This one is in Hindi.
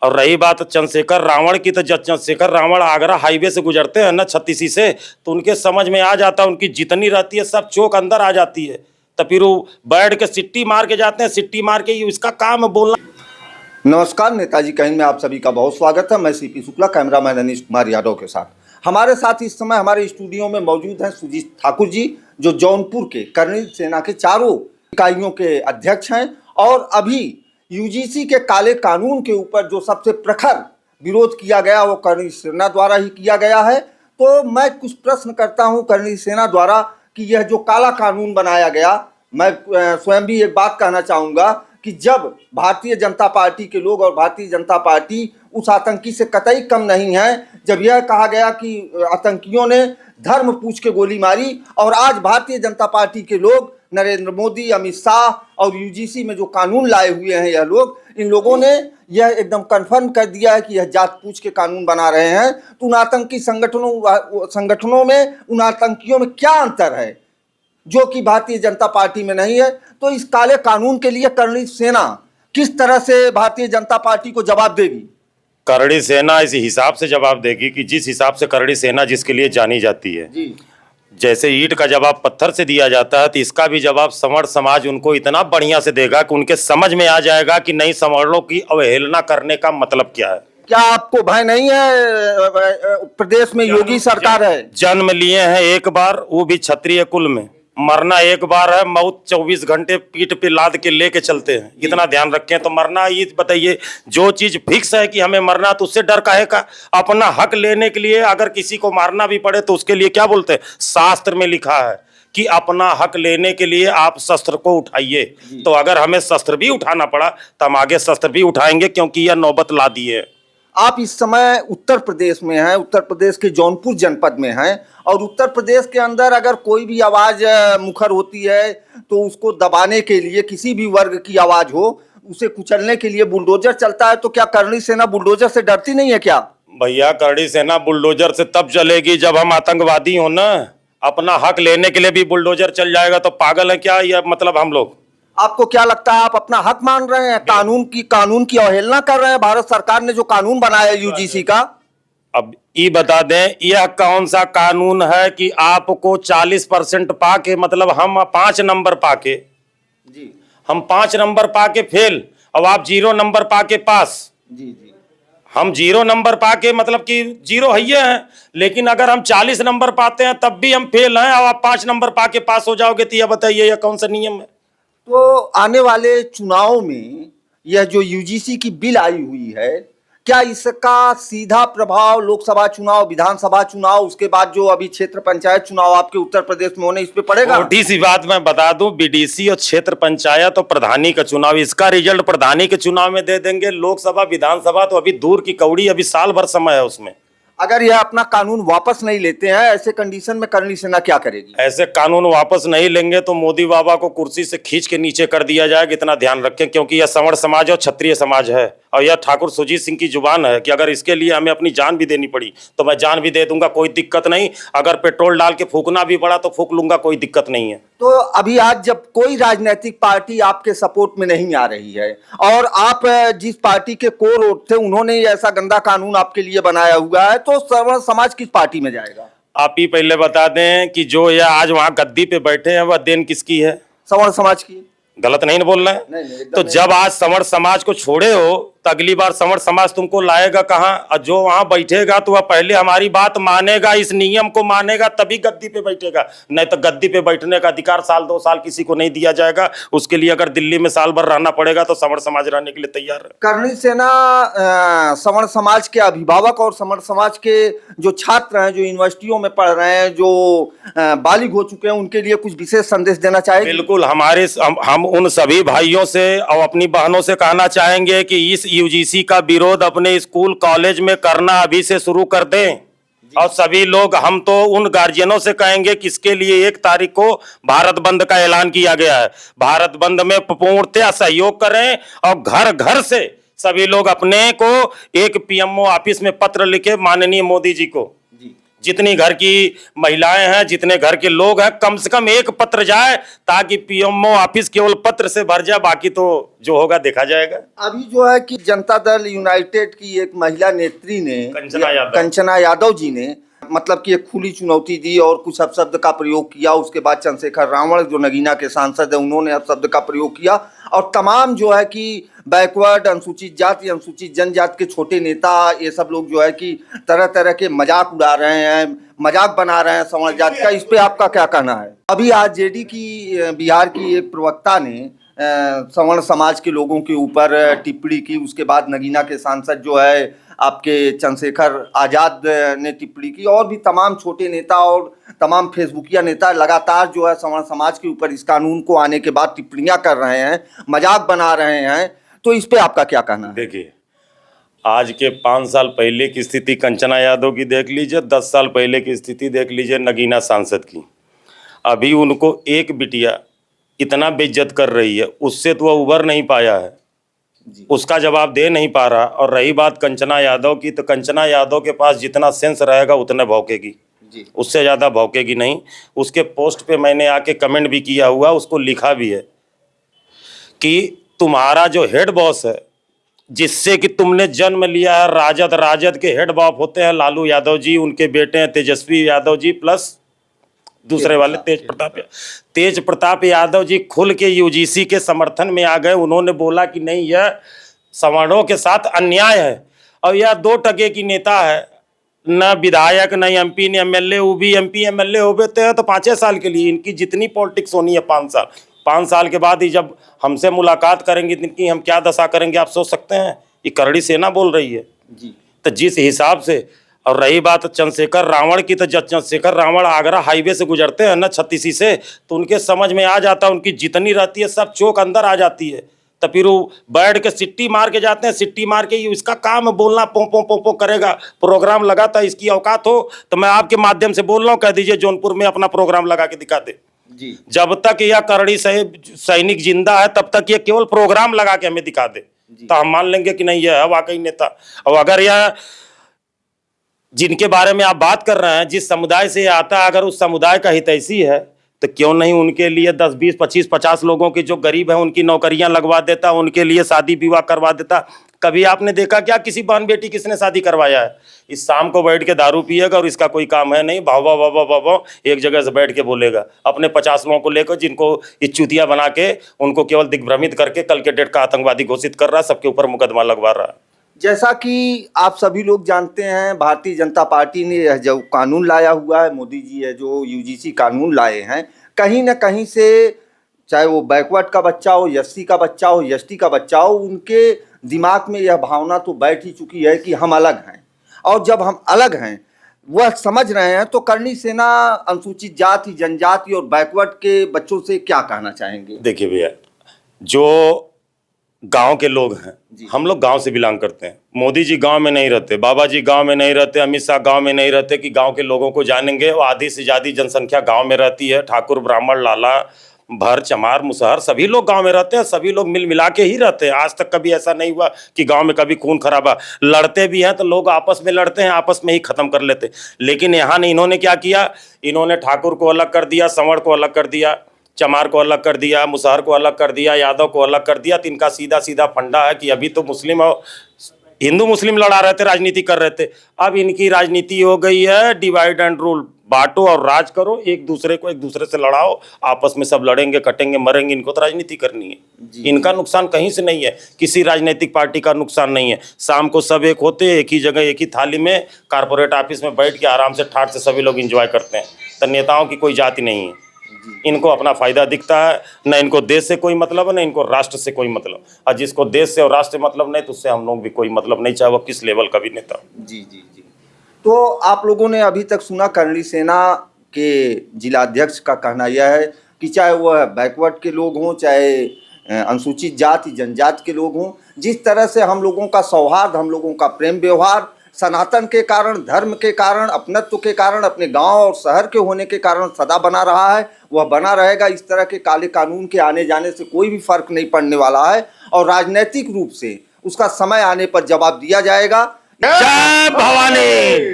और रही बात चंद्रशेखर रावण की, तो जब चंद्रशेखर रावण आगरा हाईवे से गुजरते हैं ना 36 से, तो उनके समझ में आ जाता है, उनकी जितनी रहती है सब चौक अंदर आ जाती है। तो फिर वो बैठ के सिट्टी मार के जाते हैं, सिट्टी मार के इसका काम है बोलना। नमस्कार, नेताजी कहीं में आप सभी का बहुत स्वागत है। मैं सीपी शुक्ला, कैमरामैन अनीश कुमार यादव के साथ। हमारे साथ इस समय हमारे स्टूडियो में मौजूद हैं सुजीत ठाकुर जी, जो जौनपुर के कर्नल सेना के चारों इकाइयों के अध्यक्ष हैं और अभी यूजीसी के काले कानून के ऊपर जो सबसे प्रखर विरोध किया गया वो कर्नल सेना द्वारा ही किया गया है। तो मैं कुछ प्रश्न करता हूं कर्नल सेना द्वारा कि यह जो काला कानून बनाया गया, मैं स्वयं भी एक बात कहना चाहूँगा कि जब भारतीय जनता पार्टी के लोग और भारतीय जनता पार्टी उस आतंकी से कतई कम नहीं है, जब यह कहा गया कि आतंकियों ने धर्म पूछ के गोली मारी, और आज भारतीय जनता पार्टी के लोग नरेंद्र मोदी, अमित शाह और यूजीसी में जो कानून लाए हुए हैं यह लोग, इन लोगों ने यह एकदम कन्फर्म कर दिया है कि यह जात पूछ के कानून बना रहे हैं। तो उन आतंकी संगठनों में, उन आतंकियों में क्या अंतर है जो कि भारतीय जनता पार्टी में नहीं है? तो इस काले कानून के लिए कर्नल सेना किस तरह से भारतीय जनता पार्टी को जवाब देगी? करड़ी सेना इस हिसाब से जवाब देगी कि जिस हिसाब से करड़ी सेना जिसके लिए जानी जाती है जी। जैसे ईंट का जवाब पत्थर से दिया जाता है, तो इसका भी जवाब संवर्ण समाज उनको इतना बढ़िया से देगा कि उनके समझ में आ जाएगा कि नहीं, संवर्णों की अवहेलना करने का मतलब क्या है। क्या आपको भय नहीं है? प्रदेश में योगी सरकार है, जन्म लिए हैं एक बार, वो भी क्षत्रिय कुल में, मरना एक बार है, मौत 24 घंटे पीठ पे लाद के लेके चलते हैं। इतना ध्यान रखें। तो मरना, ये बताइए, जो चीज फिक्स है कि हमें मरना, तो उससे डर काहे का? अपना हक लेने के लिए अगर किसी को मारना भी पड़े तो उसके लिए क्या बोलते हैं? शास्त्र में लिखा है कि अपना हक लेने के लिए आप शस्त्र को उठाइए। तो अगर हमें शस्त्र भी उठाना पड़ा तो हम आगे शस्त्र भी उठाएंगे, क्योंकि यह नौबत ला दी है। आप इस समय उत्तर प्रदेश में हैं, उत्तर प्रदेश के जौनपुर जनपद में हैं, और उत्तर प्रदेश के अंदर अगर कोई भी आवाज़ मुखर होती है तो उसको दबाने के लिए, किसी भी वर्ग की आवाज़ हो, उसे कुचलने के लिए बुलडोजर चलता है। तो क्या कर्नल सेना बुलडोजर से डरती नहीं है क्या? भैया, करड़ी सेना बुलडोजर से तब चलेगी जब हम आतंकवादी हो ना। अपना हक लेने के लिए भी बुलडोजर चल जाएगा तो पागल है क्या? यह मतलब हम लोग, आपको क्या लगता है, आप अपना हक मान रहे हैं? कानून की अवहेलना कर रहे हैं? भारत सरकार ने जो कानून बनाया यूजीसी का, अब ये बता दें, यह कौन सा कानून है कि आपको 40% पाके, मतलब हम 5 नंबर पाके, जी, हम 5 नंबर पाके फेल, अब आप 0 नंबर पाके पास। जी जी, हम 0 नंबर पाके मतलब कि 0 है हैं, लेकिन अगर हम 40 नंबर पाते हैं तब भी हम फेल हैं, और आप 5 नंबर पाके पास हो जाओगे। तो यह बताइए, यह कौन सा नियम है? तो आने वाले चुनाव में यह जो यूजीसी की बिल आई हुई है, क्या इसका सीधा प्रभाव लोकसभा चुनाव, विधानसभा चुनाव, उसके बाद जो अभी क्षेत्र पंचायत चुनाव आपके उत्तर प्रदेश में होने, इस पे पड़ेगा? छोटी सी बात मैं बता दूं, बीडीसी और क्षेत्र पंचायत और प्रधानी का चुनाव, इसका रिजल्ट प्रधानी के चुनाव में दे देंगे। लोकसभा विधानसभा तो अभी दूर की कौड़ी, अभी साल भर समय है उसमें। अगर यह अपना कानून वापस नहीं लेते हैं, ऐसे कंडीशन में कर्नल सेना क्या करेगी? ऐसे कानून वापस नहीं लेंगे तो मोदी बाबा को कुर्सी से खींच के नीचे कर दिया जाएगा। इतना ध्यान रखें, क्योंकि यह संवर्ण समाज और क्षत्रिय समाज है, और यह ठाकुर सुजीत सिंह की जुबान है कि अगर इसके लिए हमें अपनी जान भी देनी पड़ी तो मैं जान भी दे दूंगा, कोई दिक्कत नहीं। अगर पेट्रोल डाल के फूकना भी पड़ा तो फूक लूंगा, कोई दिक्कत नहीं है। तो अभी आज जब कोई राजनीतिक पार्टी आपके सपोर्ट में नहीं आ रही है, और आप जिस पार्टी के कोर वोट थे उन्होंने ऐसा गंदा कानून आपके लिए बनाया हुआ है, तो सवर्ण समाज किस पार्टी में जाएगा? आप ही पहले बता दें कि जो ये आज वहां गद्दी पे बैठे हैं वह देन किसकी है? सवर्ण समाज की। गलत नहीं बोल रहे हैं? नहीं, तो जब आज संवर्ण समाज को छोड़े हो तो अगली बार संवर्ण समाज तुमको लाएगा कहाँ? और जो वहां बैठेगा तो वह पहले हमारी बात मानेगा, इस नियम को मानेगा, तभी गद्दी पे बैठेगा। नहीं तो गद्दी पे बैठने का अधिकार 1-2 साल किसी को नहीं दिया जाएगा। उसके लिए अगर दिल्ली में साल भर रहना पड़ेगा तो संवर्ण समाज रहने के लिए तैयार है। कर्नल सेना सवर्ण समाज के अभिभावक और सवर्ण समाज के जो छात्र हैं, जो यूनिवर्सिटियों में पढ़ रहे हैं, जो बालिग हो चुके हैं, उनके लिए कुछ विशेष संदेश देना चाहेंगे? बिल्कुल, हम उन सभी भाइयों से और अपनी बहनों से कहना चाहेंगे कि इस यूजीसी का विरोध अपने स्कूल कॉलेज में करना अभी से शुरू कर दें। और सभी लोग, हम तो उन गार्जियनों से कहेंगे कि इसके लिए 1 तारीख को भारत बंद का ऐलान किया गया है। भारत बंद में पूर्णतः सहयोग करें, और घर घर से सभी लोग अपने को एक पीएमओ ऑफिस में पत्र लिखे माननीय मोदी जी को जितनी घर की महिलाएं हैं, जितने घर के लोग हैं, कम से कम एक पत्र जाए ताकि पीएमओ ऑफिस केवल पत्र से भर जाए, बाकी तो जो होगा देखा जाएगा। अभी जो है कि जनता दल यूनाइटेड की एक महिला नेत्री ने, कंचना यादव जी ने, मतलब कि एक खुली चुनौती दी और कुछ अपशब्द का प्रयोग किया। उसके बाद चंद्रशेखर रावण जो नगीना के सांसद है, उन्होंने अपशब्द का प्रयोग किया और तमाम जो है कि बैकवर्ड, अनुसूचित जाति, अनुसूचित जनजाति के छोटे नेता, ये सब लोग जो है कि तरह तरह के मजाक उड़ा रहे हैं, मजाक बना रहे हैं सवर्ण जाति का। इस पे आपका क्या कहना है? अभी आरजेडी की बिहार की एक प्रवक्ता ने सवर्ण समाज के लोगों के ऊपर टिप्पणी की। उसके बाद नगीना के सांसद जो है आपके चंद्रशेखर आजाद ने टिप्पणी की और भी तमाम छोटे नेता और तमाम फेसबुकिया नेता लगातार जो है सवर्ण समाज के ऊपर इस कानून को आने के बाद टिप्पणियां कर रहे हैं, मजाक बना रहे हैं। तो इस पे आपका क्या कहना है? देखिए, आज के 5 साल पहले की स्थिति कंचना यादव की देख लीजिए, 10 साल पहले की स्थिति देख लीजिए नगीना सांसद की। अभी उनको एक बिटिया इतना बेइज्जत कर रही है, उससे तो वह उबर नहीं पाया है, उसका जवाब दे नहीं पा रहा। और रही बात कंचना यादव की, तो कंचना यादव के पास जितना सेंस रहेगा उतने भौंकेगी, उससे ज़्यादा भौंकेगी नहीं। उसके पोस्ट पे मैंने आके कमेंट भी किया हुआ, उसको लिखा भी है कि तुम्हारा जो हेड बॉस है, जिससे कि तुमने जन्म लिया है, राजद के हेड बॉस होते हैं लालू यादव जी, उनके बेटे हैं तेजस्वी यादव जी, प्लस दूसरे वाले तेज प्रताप यादव जी खुल के यूजीसी के समर्थन में आ गए। उन्होंने बोला कि नहीं, यह सवर्णों के साथ अन्याय है और यह 2 टके की नेता है, न विधायक, न एमपी, न एमएलए। वो भी एमपी एमएलए हो गए तो 5 साल के लिए, इनकी जितनी पॉलिटिक्स होनी है 5 साल के बाद ही जब हमसे मुलाकात करेंगे इनकी हम क्या दशा करेंगे, आप सोच सकते हैं। ये करड़ी सेना बोल रही है जी। तो जिस हिसाब से, और रही बात चंद्रशेखर रावण की, तो जब चंद्रशेखर रावण आगरा हाईवे से गुजरते हैं ना 36 से, तो उनके समझ में आ जाता है, उनकी जितनी रहती है सब चौक अंदर आ जाती है। तो फिर वो बैठ के सिट्टी मार के जाते हैं, सिट्टी मार के ये इसका काम है बोलना, पों पों पों पों करेगा। प्रोग्राम लगाता है, इसकी औकात हो तो मैं आपके माध्यम से बोल रहा हूँ, कह दीजिए जौनपुर में अपना प्रोग्राम लगा के दिखा दे जी। जब तक यह करड़ी सैनिक जिंदा है तब तक ये केवल प्रोग्राम लगा के हमें दिखा दे, तो हम मान लेंगे कि नहीं यह है वाकई नेता। और अगर यह जिनके बारे में आप बात कर रहे हैं, जिस समुदाय से आता है, अगर उस समुदाय का हितैषी है तो क्यों नहीं उनके लिए 10, 20, 25, 50 लोगों की जो गरीब है उनकी नौकरियां लगवा देता, उनके लिए शादी विवाह करवा देता। कभी आपने देखा क्या किसी बहन बेटी किसने शादी करवाया है? इस शाम को बैठ के दारू पिएगा और इसका कोई काम है नहीं, भाव भाव भाव भाव भाव एक जगह से बैठ के बोलेगा अपने 50 लोगों को लेकर, जिनको इच्छुतियाँ बना के उनको केवल दिग्भ्रमित करके कल के डेट का आतंकवादी घोषित कर रहा है, सबके ऊपर मुकदमा लगवा रहा है। जैसा कि आप सभी लोग जानते हैं, भारतीय जनता पार्टी ने यह जो कानून लाया हुआ है, मोदी जी है जो यूजीसी कानून लाए हैं, कहीं ना कहीं से चाहे वो बैकवर्ड का बच्चा हो, एससी का बच्चा हो, एसटी का बच्चा हो, उनके दिमाग में यह भावना तो बैठ ही चुकी है कि हम अलग हैं। और जब हम अलग हैं वह समझ रहे हैं, तो करणी सेना अनुसूचित जाति, जनजाति और बैकवर्ड के बच्चों से क्या कहना चाहेंगे? देखिए भैया, जो गांव के लोग हैं, हम लोग गांव से बिलोंग करते हैं। मोदी जी गांव में नहीं रहते, बाबा जी गांव में नहीं रहते, अमित शाह गांव में नहीं रहते कि गांव के लोगों को जानेंगे। वो आधी से ज़्यादा जनसंख्या गांव में रहती है। ठाकुर, ब्राह्मण, लाला, भर, चमार, मुसहर सभी लोग गांव में रहते हैं, सभी लोग मिल मिला के ही रहते हैं। आज तक कभी ऐसा नहीं हुआ कि गांव में कभी खून खराबा। लड़ते भी हैं तो लोग आपस में लड़ते हैं, आपस में ही खत्म कर लेते। लेकिन यहाँ नहीं, इन्होंने क्या किया, इन्होंने ठाकुर को अलग कर दिया, संवर्ण को अलग कर दिया, चमार को अलग कर दिया, मुसहर को अलग कर दिया, यादव को अलग कर दिया। तो इनका सीधा सीधा फंडा है कि अभी तो मुस्लिम और हिंदू मुस्लिम लड़ा रहे थे, राजनीति कर रहे थे। अब इनकी राजनीति हो गई है डिवाइड एंड रूल, बांटो और राज करो, एक दूसरे से लड़ाओ, आपस में सब लड़ेंगे, कटेंगे, मरेंगे। इनको तो राजनीति करनी है। इनका नुकसान कहीं से नहीं है, किसी राजनीतिक पार्टी का नुकसान नहीं है। शाम को सब एक होते हैं, एक ही जगह, एक ही थाली में, कारपोरेट ऑफिस में बैठ के आराम से ठाट से सभी लोग एंजॉय करते हैं। तो नेताओं की कोई जाति नहीं है, इनको अपना फायदा दिखता है। न इनको देश से कोई मतलब है, न इनको राष्ट्र से कोई मतलब। और जिसको देश से और राष्ट्र से मतलब नहीं, तो उससे हम लोग भी कोई मतलब नहीं, चाहे वो किस लेवल का भी नेता। जी जी जी। तो आप लोगों ने अभी तक सुना करणी सेना के जिलाध्यक्ष का कहना यह है कि चाहे वह बैकवर्ड के लोग हों, चाहे अनुसूचित जाति जनजाति के लोग हों, जिस तरह से हम लोगों का सौहार्द, हम लोगों का प्रेम व्यवहार सनातन के कारण, धर्म के कारण, अपनत्व के कारण, अपने गांव और शहर के होने के कारण सदा बना रहा है, वह बना रहेगा। इस तरह के काले कानून के आने जाने से कोई भी फर्क नहीं पड़ने वाला है और राजनीतिक रूप से उसका समय आने पर जवाब दिया जाएगा। जय भवानी।